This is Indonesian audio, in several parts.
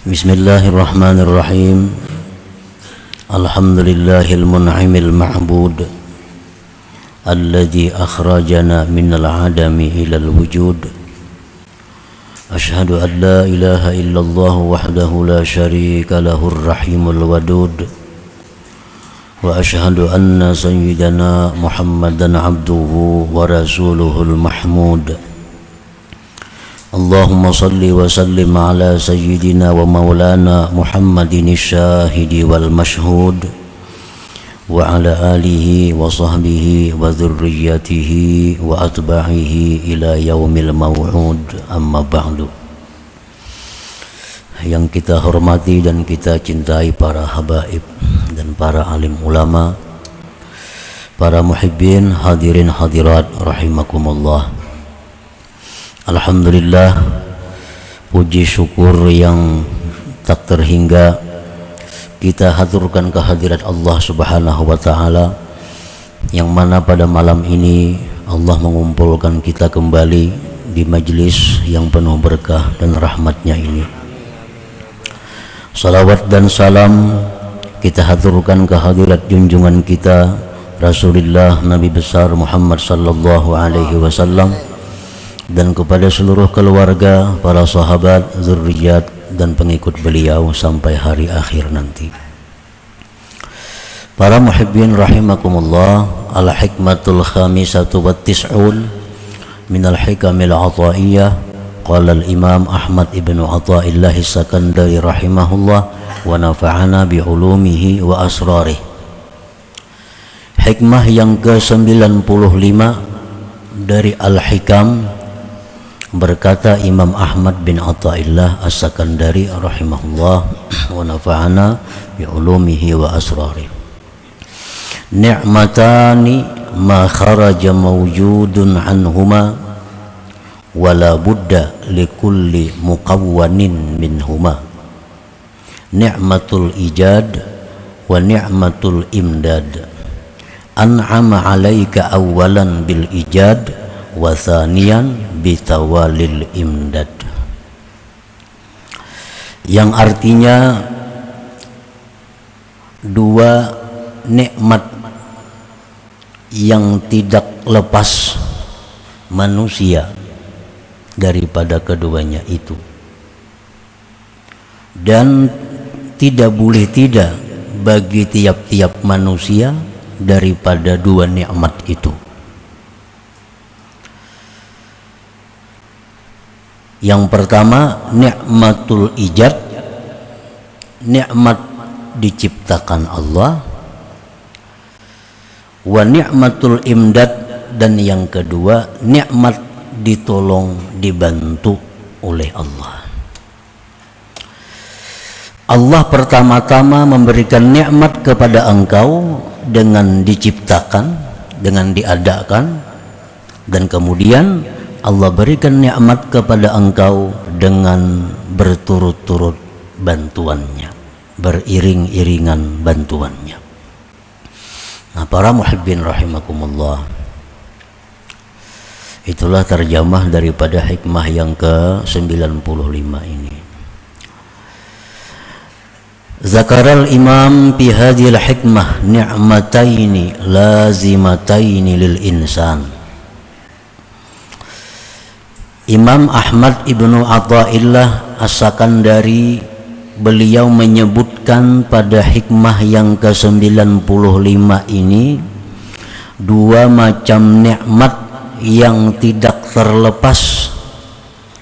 Bismillahirrahmanirrahim. Alhamdulillahil mun'imil ma'bud alladzi akhrajana minal adami ilal wujud. Ashhadu an la ilaha illallah wahdahu la syarika lahur rahimul wadud. Wa ashhadu anna sayyidana Muhammadan abduhu wa rasuluhul mahmud. Allahumma salli wa sallim ala sayyidina wa maulana Muhammadin syahidi wal mashhud wa ala alihi wa sahbihi wa dhurriyyatihi wa atba'ihi ila yaumil maw'ud, amma ba'du. Yang kita hormati dan kita cintai para habaib dan para alim ulama, para muhibbin, hadirin hadirat rahimakumullah. Alhamdulillah, puji syukur yang tak terhingga kita haturkan kehadirat Allah Subhanahu wa ta'ala, yang mana pada malam ini Allah mengumpulkan kita kembali di majlis yang penuh berkah dan rahmatnya ini. Salawat dan salam kita haturkan kehadirat junjungan kita Rasulullah Nabi besar Muhammad sallallahu alaihi wasallam, dan kepada seluruh keluarga, para sahabat, zurriyat dan pengikut beliau sampai hari akhir nanti. Para muhibbin rahimakumullah, al-hikmatul khamisatu wa tis'un minal hikamil ataiyah. Qala al-imam Ahmad ibn Athaillah as-Sakandari rahimahullah wa nafa'ana bi'ulumihi wa asrarih. Hikmah yang ke-95 dari Al-Hikam, berkata Imam Ahmad bin Athaillah as-Sakandari rahimahullah wa nafa'ana bi'ulumihi wa asrarih. Ni'matani ma kharaja mawjudun anhuma wala budda likulli muqawwanin minhuma. Ni'matul ijad wa ni'matul imdad. An'ama alaika awalan bil ijad wa thaniyan bitawalil imdad. Yang artinya dua nikmat yang tidak lepas manusia daripada keduanya itu, dan tidak boleh tidak bagi tiap-tiap manusia daripada dua nikmat itu. Yang pertama, nikmatul ijad, nikmat diciptakan Allah, wa nikmatul imdad, dan yang kedua nikmat ditolong, dibantu oleh Allah. Allah pertama-tama memberikan nikmat kepada engkau dengan diciptakan, dengan diadakan, dan kemudian Allah berikan nikmat kepada engkau dengan berturut-turut bantuannya, beriring-iringan bantuannya. Nah, para muhibbin rahimakumullah, itulah terjemah daripada hikmah yang ke-95 ini. Zakaral imam fi hadhil hikmah ni'mataini lazimataini lil insan. Imam Ahmad ibnu Athaillah as-Sakandari, beliau menyebutkan pada hikmah yang ke-95 ini dua macam nikmat yang tidak terlepas,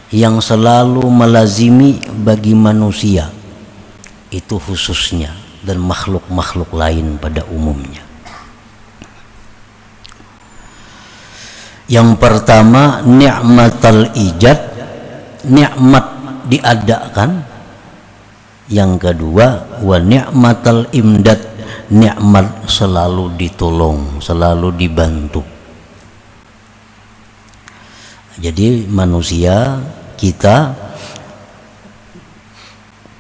yang selalu melazimi bagi manusia itu khususnya, dan makhluk-makhluk lain pada umumnya. Yang pertama, ni'matul ijad, nikmat diadakan. Yang kedua, wa ni'matul imdad, nikmat selalu ditolong, selalu dibantu. Jadi manusia kita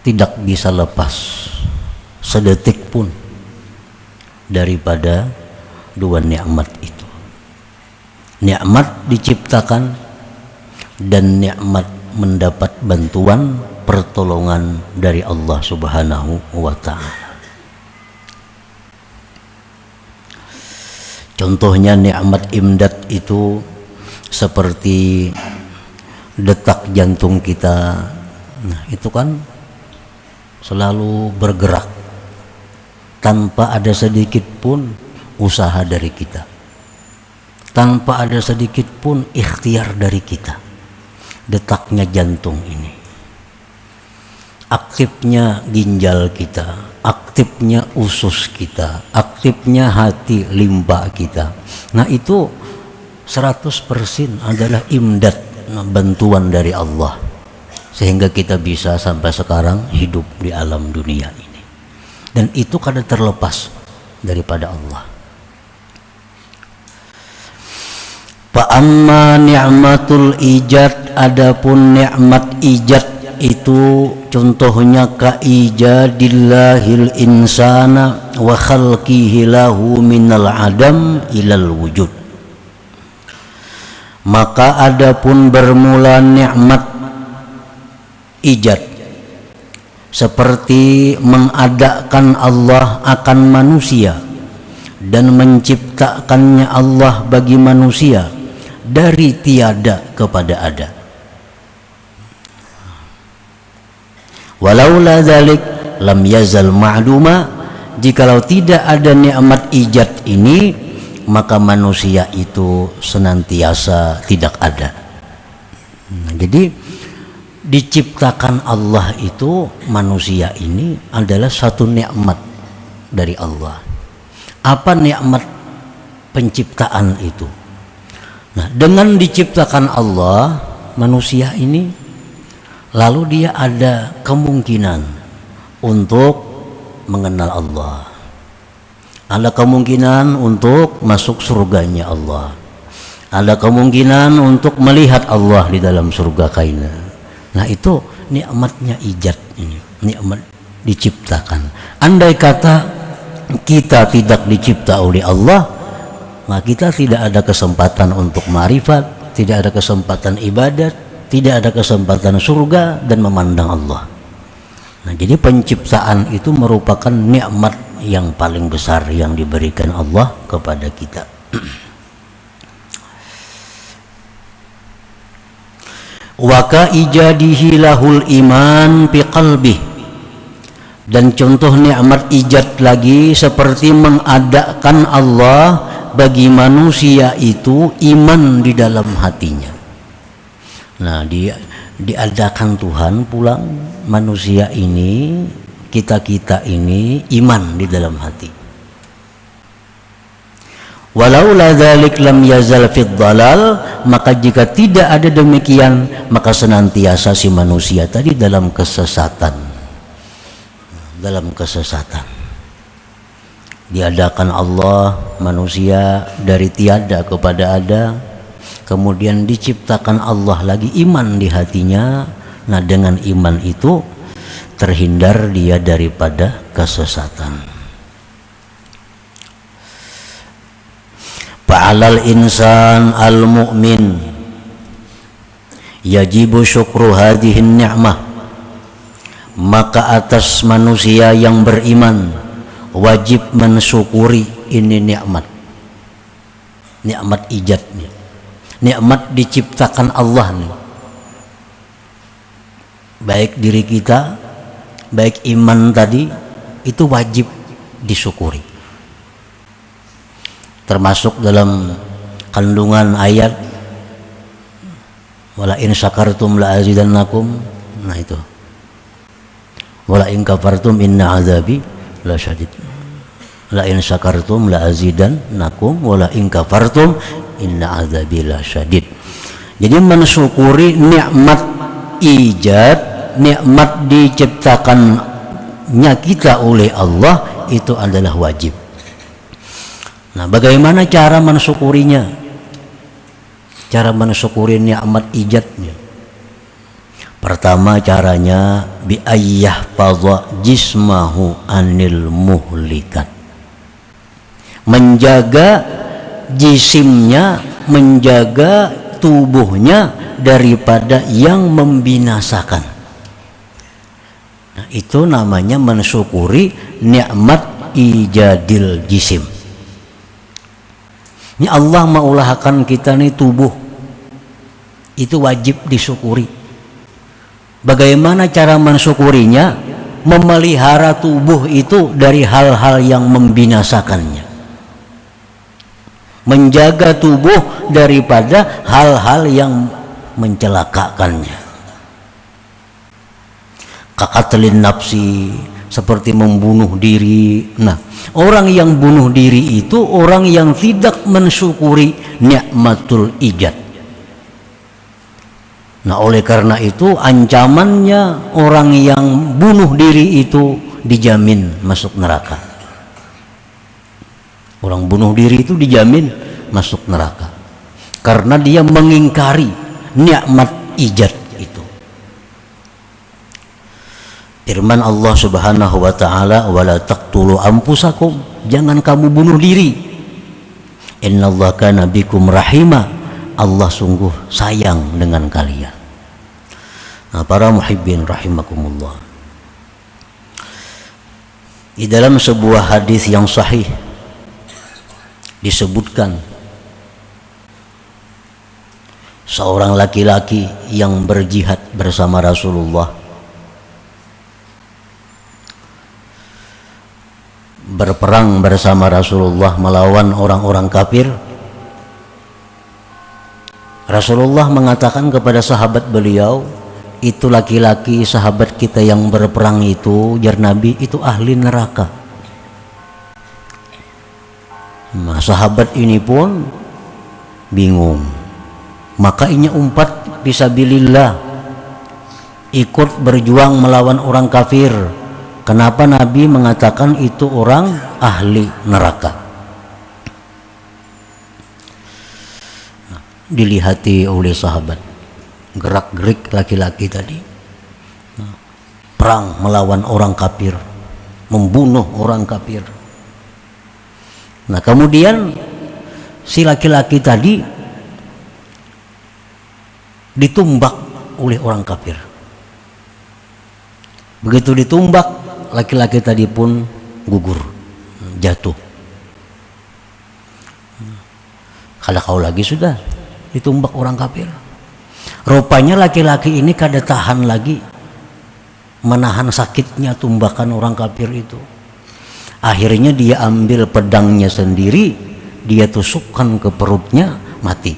tidak bisa lepas sedetik pun daripada dua nikmat itu. Nikmat diciptakan dan nikmat mendapat bantuan pertolongan dari Allah Subhanahu wa ta'ala. Contohnya nikmat imdad itu seperti detak jantung kita. Nah, itu kan selalu bergerak tanpa ada sedikit pun usaha dari kita, tanpa ada sedikit pun ikhtiar dari kita. Detaknya jantung ini, aktifnya ginjal kita, aktifnya usus kita, aktifnya hati limpa kita. Nah, itu 100% adalah imdad, bantuan dari Allah, sehingga kita bisa sampai sekarang hidup di alam dunia ini. Dan itu kada terlepas daripada Allah. Fa'amma ni'matul ijad, adapun nikmat ijad itu contohnya ka ijadillahil insana wa khalqihi lahu minal adam ilal wujud. Maka adapun bermula nikmat ijad seperti mengadakan Allah akan manusia dan menciptakannya Allah bagi manusia dari tiada kepada ada. Walaula dzalik lam yazal ma'duma, jikalau tidak ada nikmat ijad ini maka manusia itu senantiasa tidak ada. Jadi diciptakan Allah itu, manusia ini adalah satu nikmat dari Allah. Apa nikmat penciptaan itu? Nah, dengan diciptakan Allah manusia ini, lalu dia ada kemungkinan untuk mengenal Allah, ada kemungkinan untuk masuk surganya Allah, ada kemungkinan untuk melihat Allah di dalam surga kaina. Nah, itu nikmatnya ijad ini, nikmat diciptakan. Andai kata kita tidak dicipta oleh Allah, maka kita tidak ada kesempatan untuk ma'rifat, tidak ada kesempatan ibadat, tidak ada kesempatan surga dan memandang Allah. Nah, jadi penciptaan itu merupakan nikmat yang paling besar yang diberikan Allah kepada kita. Wa ka ijadihi lahul iman fi qalbih, dan contoh nikmat ijad lagi seperti mengadakan Allah bagi manusia itu iman di dalam hatinya. Nah, diadakan Tuhan pulang manusia ini, kita ini iman di dalam hati. Walaula dzalik lam yazal fid dhalal, maka jika tidak ada demikian maka senantiasa si manusia tadi dalam kesesatan. Dalam kesesatan. Diadakan Allah manusia dari tiada kepada ada, kemudian diciptakan Allah lagi iman di hatinya. Nah, dengan iman itu terhindar dia daripada kesesatan. Fa'alal insan al-mu'min yajibu syukru hadhihin ni'mah, maka atas manusia yang beriman wajib mensyukuri ini nikmat, nikmat ijad nih, nikmat diciptakan Allah nih. Baik diri kita, baik iman tadi, itu wajib disyukuri. Termasuk dalam kandungan ayat wala in syakartum la azidannakum. Nah, itu wala in kafartum inna azabi la syadid. La in syakartum la azidannakum wala in kafartum inna azabi la syadid. Jadi mensyukuri nikmat ijad, nikmat diciptakannya kita oleh Allah itu adalah wajib. Nah, bagaimana cara mensyukurinya? Cara mensyukuri nikmat ijadnya. Pertama caranya bi ayyahfadha jismahu anil muhlikat. Menjaga jisimnya, menjaga tubuhnya daripada yang membinasakan. Itu namanya mensyukuri nikmat ijadil jisim. Ini Allah maulahkan kita nih tubuh, itu wajib disyukuri. Bagaimana cara mensyukurinya? Memelihara tubuh itu dari hal-hal yang membinasakannya, menjaga tubuh daripada hal-hal yang mencelakakannya. Kaqatlin nafsi, seperti membunuh diri. Nah, orang yang bunuh diri itu orang yang tidak mensyukuri nikmatul ijad. Nah, oleh karena itu ancamannya orang yang bunuh diri itu dijamin masuk neraka. Orang bunuh diri itu dijamin masuk neraka karena dia mengingkari nikmat ijad itu. Firman Allah Subhanahu wa taala, "Wala taqtulu anfusakum," jangan kamu bunuh diri. Innallaha kana bikum rahima, Allah sungguh sayang dengan kalian. Nah, para muhibbin rahimakumullah, di dalam sebuah hadis yang sahih disebutkan seorang laki-laki yang berjihad bersama Rasulullah, berperang bersama Rasulullah melawan orang-orang kafir. Rasulullah mengatakan kepada sahabat beliau, itu laki-laki sahabat kita yang berperang itu, jar Nabi, itu ahli neraka. Nah, sahabat ini pun bingung, maka inya umpat fisabilillah, ikut berjuang melawan orang kafir. Kenapa Nabi mengatakan itu orang ahli neraka? Dilihati oleh sahabat, gerak-gerik laki-laki tadi, perang melawan orang kafir, membunuh orang kafir. Nah, kemudian si laki-laki tadi ditumbak oleh orang kafir. Begitu ditumbak, laki-laki tadi pun gugur, jatuh. Kalau kau lagi sudah ditumbak orang kafir. Rupanya laki-laki ini kada tahan lagi menahan sakitnya tumbakan orang kafir itu. Akhirnya dia ambil pedangnya sendiri, dia tusukkan ke perutnya, mati.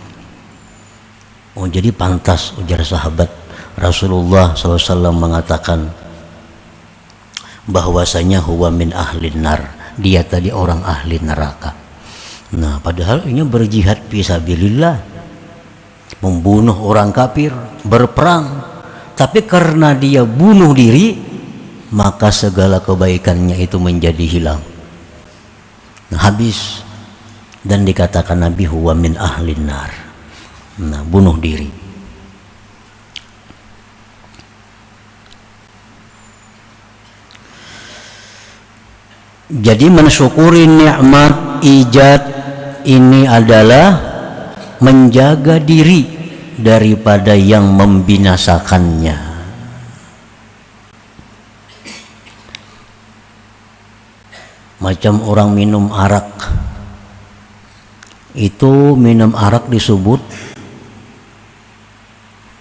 Oh, jadi pantas, ujar sahabat, Rasulullah SAW mengatakan bahwasanya huwa min ahlin nar, dia tadi orang ahli neraka. Nah, padahal ini berjihad fisabilillah, membunuh orang kafir, berperang, tapi karena dia bunuh diri, maka segala kebaikannya itu menjadi hilang. Nah, habis, dan dikatakan Nabi huwa min ahlin nar. Nah, bunuh diri. Jadi mensyukuri nikmat ijad ini adalah menjaga diri daripada yang membinasakannya. Macam orang minum arak, itu minum arak disebut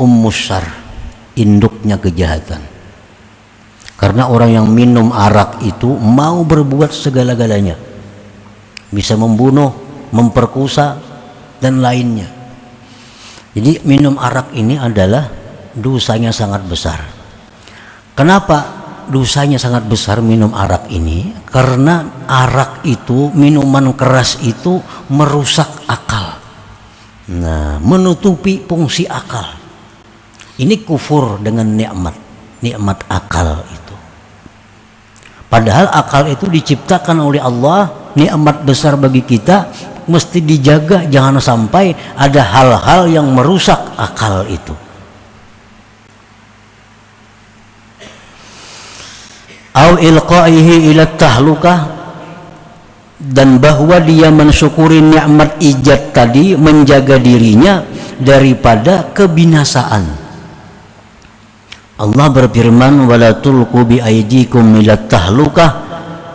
ummusyar, induknya kejahatan. Karena orang yang minum arak itu mau berbuat segala-galanya, bisa membunuh, memperkosa, dan lainnya. Jadi minum arak ini adalah dosanya sangat besar. Kenapa dosanya sangat besar minum arak ini? Karena arak itu, minuman keras itu merusak akal. Nah, menutupi fungsi akal. Ini kufur dengan nikmat akal itu. Padahal akal itu diciptakan oleh Allah, nikmat besar bagi kita, mesti dijaga, jangan sampai ada hal-hal yang merusak akal itu. Au ilqaihi ila tahlukah, dan bahwa dia mensyukuri nikmat ijad tadi, menjaga dirinya daripada kebinasaan. Allah berfirman, wala tulqu bi aydikum ilat tahlukah,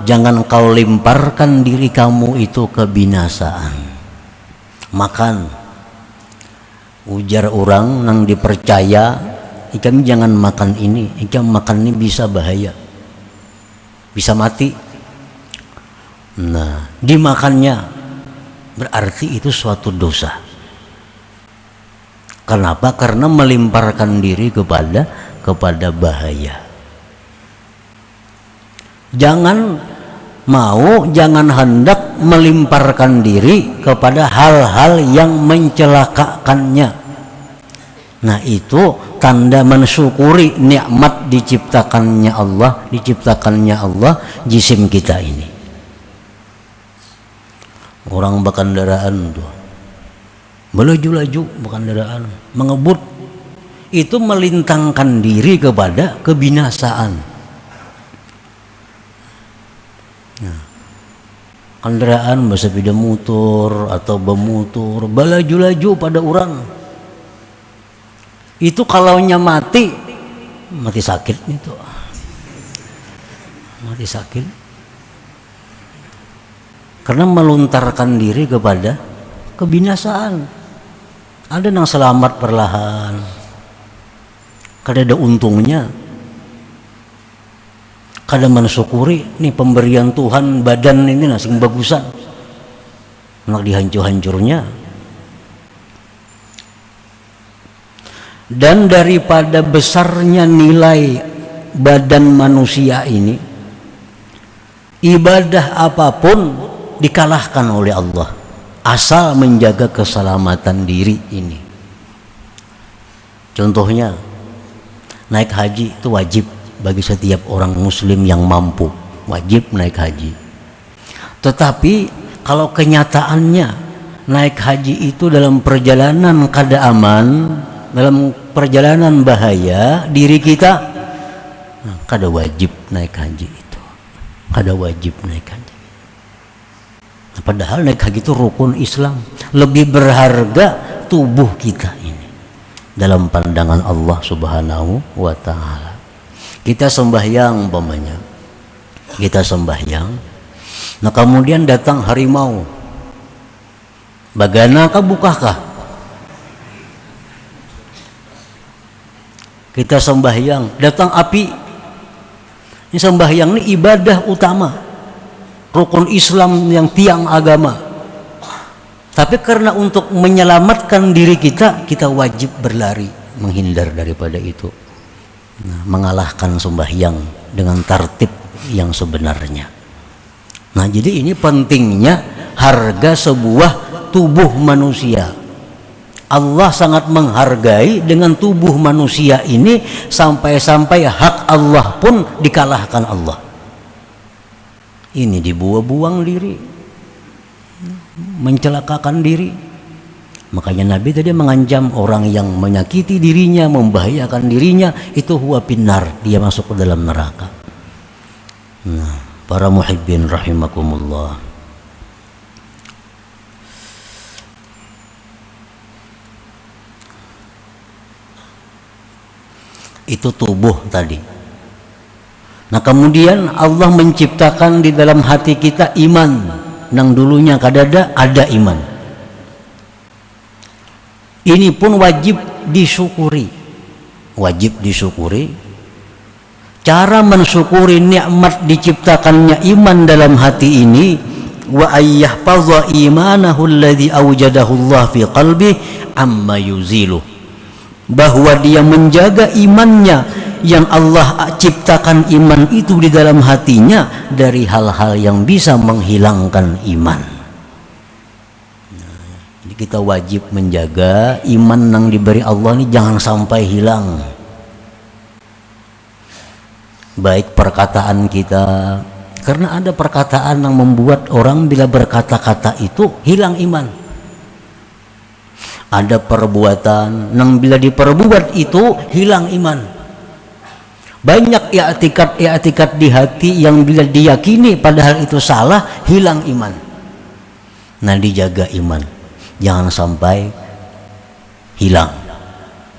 jangan kau lemparkan diri kamu itu ke binasaan. Makan, ujar orang nang dipercaya, ikam jangan makan ini, ikam makan ini bisa bahaya, bisa mati. Nah, dimakannya berarti itu suatu dosa. Kenapa? Karena melemparkan diri kepada bahaya. Jangan hendak melemparkan diri kepada hal-hal yang mencelakakannya. Nah, itu tanda mensyukuri nikmat diciptakannya Allah jisim kita ini. Orang berkendaraan tuh melaju-laju berkendaraan, mengebut, itu melintangkan diri kepada kebinasaan. Nah, kendaraan bersepeda motor atau bermotor melaju-laju pada orang, itu kalaunya mati sakit itu, mati sakit karena meluntarkan diri kepada kebinasaan. Ada yang selamat perlahan, kada ada untungnya, kada mensyukuri nih pemberian Tuhan, badan ini nasing bagusan, nak dihancur-hancurnya. Dan daripada besarnya nilai badan manusia ini, ibadah apapun dikalahkan oleh Allah asal menjaga keselamatan diri ini. Contohnya, naik haji itu wajib bagi setiap orang muslim yang mampu, wajib naik haji. Tetapi kalau kenyataannya naik haji itu dalam perjalanan kada aman, dalam perjalanan bahaya diri kita, kada wajib naik haji itu, kada wajib naik haji. Padahal naik haji itu rukun Islam. Lebih berharga tubuh kita ini dalam pandangan Allah Subhanahu wa ta'ala. Kita sembahyang umpamanya, kita sembahyang, nah kemudian datang harimau, baganakah bukakah? Kita sembahyang, datang api. Ini sembahyang ini ibadah utama, rukun Islam yang tiang agama. Tapi karena untuk menyelamatkan diri kita, kita wajib berlari, menghindar daripada itu. Nah, mengalahkan sembahyang dengan tertib yang sebenarnya. Nah, jadi ini pentingnya harga sebuah tubuh manusia. Allah sangat menghargai dengan tubuh manusia ini, sampai-sampai hak Allah pun dikalahkan Allah. Ini dibuang-buang diri, mencelakakan diri. Makanya Nabi tadi mengancam orang yang menyakiti dirinya, membahayakan dirinya, itu huwa finnar, dia masuk ke dalam neraka. Nah, para muhibbin rahimakumullah, itu tubuh tadi. Nah, kemudian Allah menciptakan di dalam hati kita iman, nang dulunya kadada ada iman. Ini pun wajib disyukuri, wajib disyukuri. Cara mensyukuri nikmat diciptakannya iman dalam hati ini, wa ayyahfaza imanahu alladhi awjadahu Allah fi qalbi amma yuzilu, bahwa dia menjaga imannya yang Allah ciptakan iman itu di dalam hatinya dari hal-hal yang bisa menghilangkan iman. Nah, jadi kita wajib menjaga iman yang diberi Allah ini jangan sampai hilang. Baik perkataan kita, karena ada perkataan yang membuat orang bila berkata-kata itu hilang iman. Ada perbuatan yang bila diperbuat itu hilang iman. Banyak i'tikad di hati yang bila diyakini padahal itu salah, hilang iman. Nah, dijaga iman, jangan sampai hilang.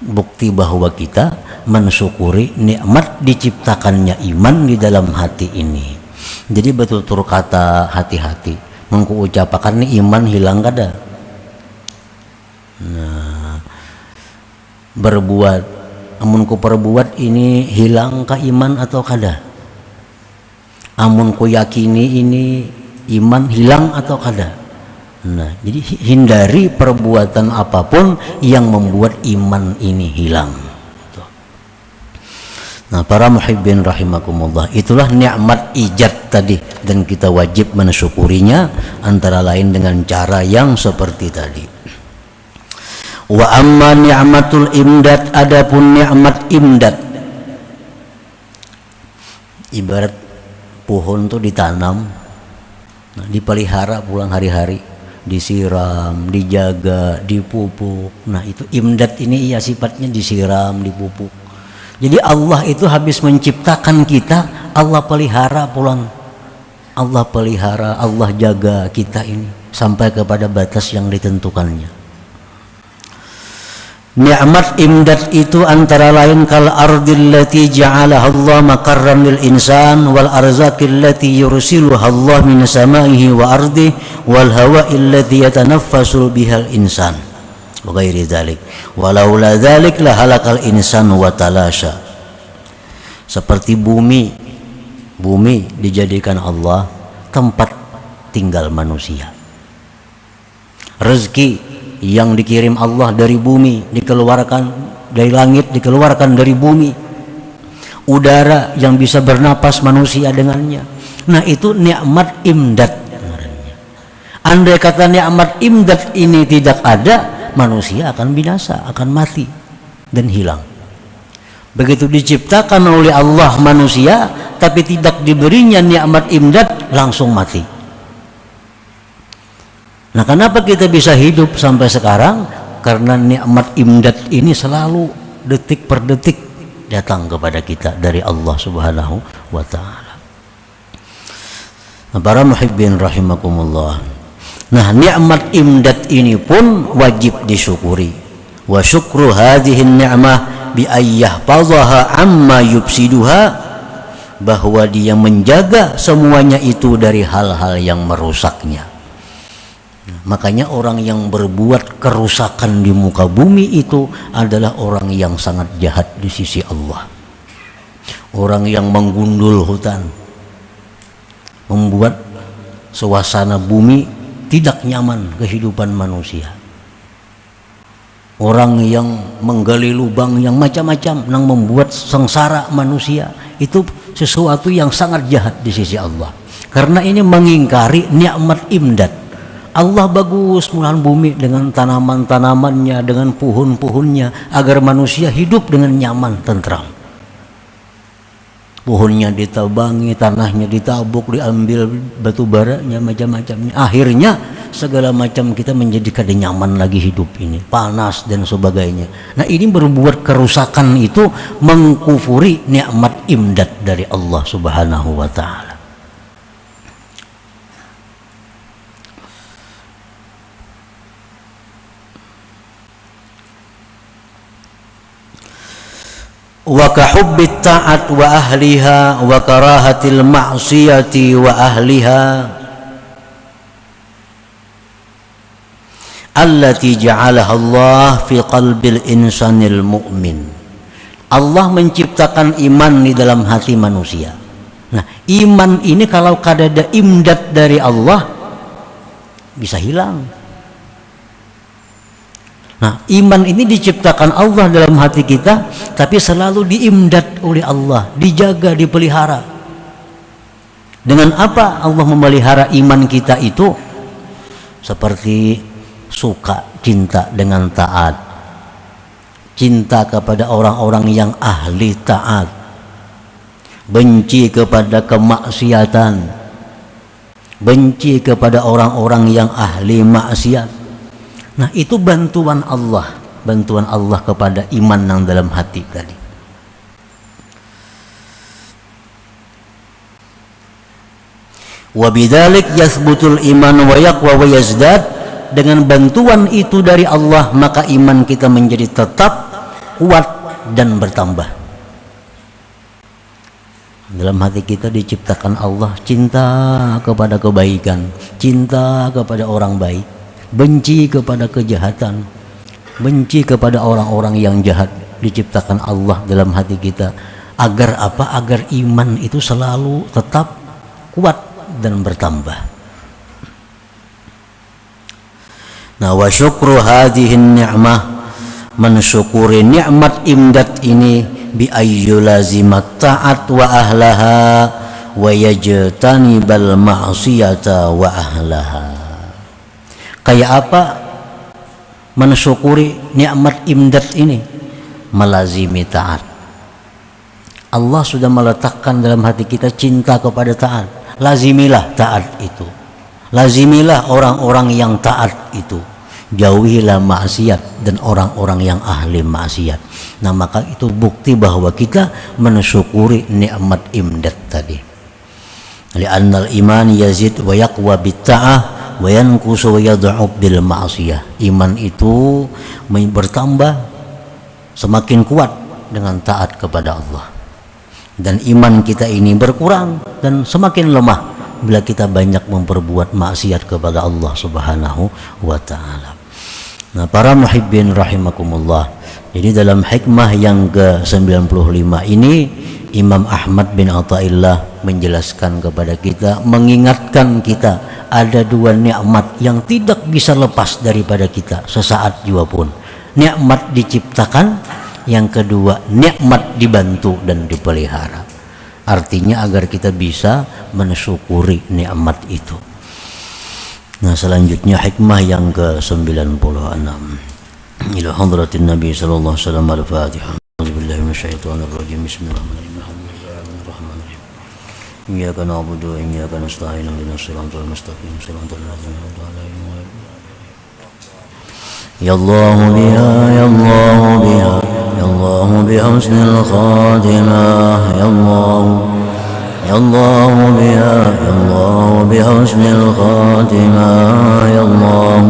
bukti bahwa kita mensyukuri nikmat diciptakannya iman di dalam hati ini. Jadi betul-betul kata hati-hati mengku ucapakan nih iman hilang kada. Nah, berbuat amun ku perbuat ini hilang ka iman atau kada? Amun ku yakini ini iman hilang atau kada? Nah, jadi hindari perbuatan apapun yang membuat iman ini hilang. Nah, para muhibbin rahimakumullah, itulah nikmat ijad tadi, dan kita wajib mensyukurinya antara lain dengan cara yang seperti tadi. Wa amma ni'matul imdad, adapun nikmat imdad, ibarat pohon tuh ditanam, nah, dipelihara pulang hari-hari, disiram, dijaga, dipupuk. Nah, itu imdad ini ya sifatnya disiram, dipupuk. Jadi Allah itu habis menciptakan kita, Allah pelihara pulang. Allah pelihara, Allah jaga kita ini sampai kepada batas yang ditentukannya. Nikmat imdad itu antara lain kal ardil lati ja'alaha Allah makarran lil insan wal arzaqil lati yursiluha Allah min samaihi wa ardi wal hawa'il lati yatanaffasu bihal insan wa ghairi dzalik walaula dzalik la halakal insan wa talasha. Seperti bumi dijadikan Allah tempat tinggal manusia. Rezeki yang dikirim Allah dari bumi, dikeluarkan dari langit, dikeluarkan dari bumi. Udara yang bisa bernapas manusia dengannya. Nah, itu nikmat imdad. Andai kata nikmat imdad ini tidak ada, manusia akan binasa, akan mati dan hilang. Begitu diciptakan oleh Allah manusia, tapi tidak diberinya nikmat imdad, langsung mati. Nah, kenapa kita bisa hidup sampai sekarang? Karena nikmat imdad ini selalu detik per detik datang kepada kita dari Allah Subhanahu wa ta'ala. Nah, para muhibbin rahimakumullah. Nah, nikmat imdad ini pun wajib disyukuri. Wa syukru hadhihi ni'mah bi ayyahfazaha amma yufsiduha, bahwa dia menjaga semuanya itu dari hal-hal yang merusaknya. Makanya orang yang berbuat kerusakan di muka bumi itu adalah orang yang sangat jahat di sisi Allah. Orang yang menggundul hutan, membuat suasana bumi tidak nyaman kehidupan manusia. Orang yang menggali lubang yang macam-macam, yang membuat sengsara manusia, itu sesuatu yang sangat jahat di sisi Allah. Karena ini mengingkari nikmat imdad. Allah bagus mulahan bumi dengan tanaman-tanamannya, dengan pohon-pohonnya, agar manusia hidup dengan nyaman, tentram. Pohonnya ditebangi, tanahnya ditabuk, diambil batu baranya, macam-macamnya. Akhirnya segala macam kita menjadi kada nyaman lagi hidup ini, panas dan sebagainya. Nah, ini berbuat kerusakan itu mengkufuri nikmat imdad dari Allah Subhanahu wa ta'ala. Wa kahubbit ta'at wa ahliha wa karahatil ma'siyati wa ahliha allati ja'alaha Allah fi qalbil insanil mu'min. Allah menciptakan iman di dalam hati manusia. Nah, iman ini kalau kada ada imdad dari Allah bisa hilang. Nah, iman ini diciptakan Allah dalam hati kita, tapi selalu diimdad oleh Allah, dijaga, dipelihara. Dengan apa Allah memelihara iman kita itu? Seperti suka, cinta dengan taat, cinta kepada orang-orang yang ahli taat, benci kepada kemaksiatan, benci kepada orang-orang yang ahli maksiat. Nah, itu bantuan Allah kepada iman yang dalam hati tadi. Wa bidzalik yathbutul iman wa yaqwa wa yazdad. Dengan bantuan itu dari Allah, maka iman kita menjadi tetap, kuat dan bertambah. Dalam hati kita diciptakan Allah cinta kepada kebaikan, cinta kepada orang baik, benci kepada kejahatan, benci kepada orang-orang yang jahat. Diciptakan Allah dalam hati kita agar apa? Agar iman itu selalu tetap kuat dan bertambah. Nah, wa syukru hadhihi ni'mah, mensyukuri nikmat imdad ini bi ayyulazimat ta'at wa ahlaha wa yajtanibal ma'siyata wa ahlaha. Kayak apa mensyukuri nikmat imdad ini? Melazimi taat. Allah sudah meletakkan dalam hati kita cinta kepada taat. Lazimilah taat itu. Lazimilah orang-orang yang taat itu. Jauhilah maksiat dan orang-orang yang ahli maksiat. Nah, maka itu bukti bahwa kita mensyukuri nikmat imdad tadi. Li'annal iman yazid wa yaqwa bitta'ah wa yanqusu wa yad'uf bil ma'siyah. Iman itu bertambah, semakin kuat dengan taat kepada Allah. Dan iman kita ini berkurang dan semakin lemah bila kita banyak memperbuat maksiat kepada Allah Subhanahu wa ta'ala. Nah, para muhibbin rahimakumullah, jadi dalam hikmah yang ke-95 ini Imam Ahmad bin Athaillah menjelaskan kepada kita, mengingatkan kita ada dua nikmat yang tidak bisa lepas daripada kita sesaat jua pun. Nikmat diciptakan, yang kedua nikmat dibantu dan dipelihara. Artinya agar kita bisa mensyukuri nikmat itu. Nah, selanjutnya hikmah yang ke-96. Ila hadratin Nabi sallallahu alaihi wasallam al-Fatihah. A'udzubillahi minasyaitonir rajim. Bismillahirrahmanirrahim. Iyyaka na'budu wa iyyaka nasta'in. Ihdinas siratal mustaqim. Siratal ladzina an'amta 'alaihim. Ya Allah biha, ya Allah biha, ya Allah biha husnul khatimah. Ya Allah, ya Allah biha, ya Allah biha husnul khatimah. Ya Allah,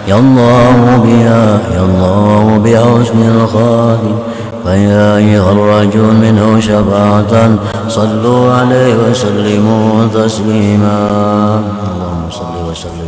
ya Allah biha, ya Allah biha husnul khatimah. فيا أيها الرجل منه شفاعة صلوا عليه وسلموا تسليما. اللهم صل وسلم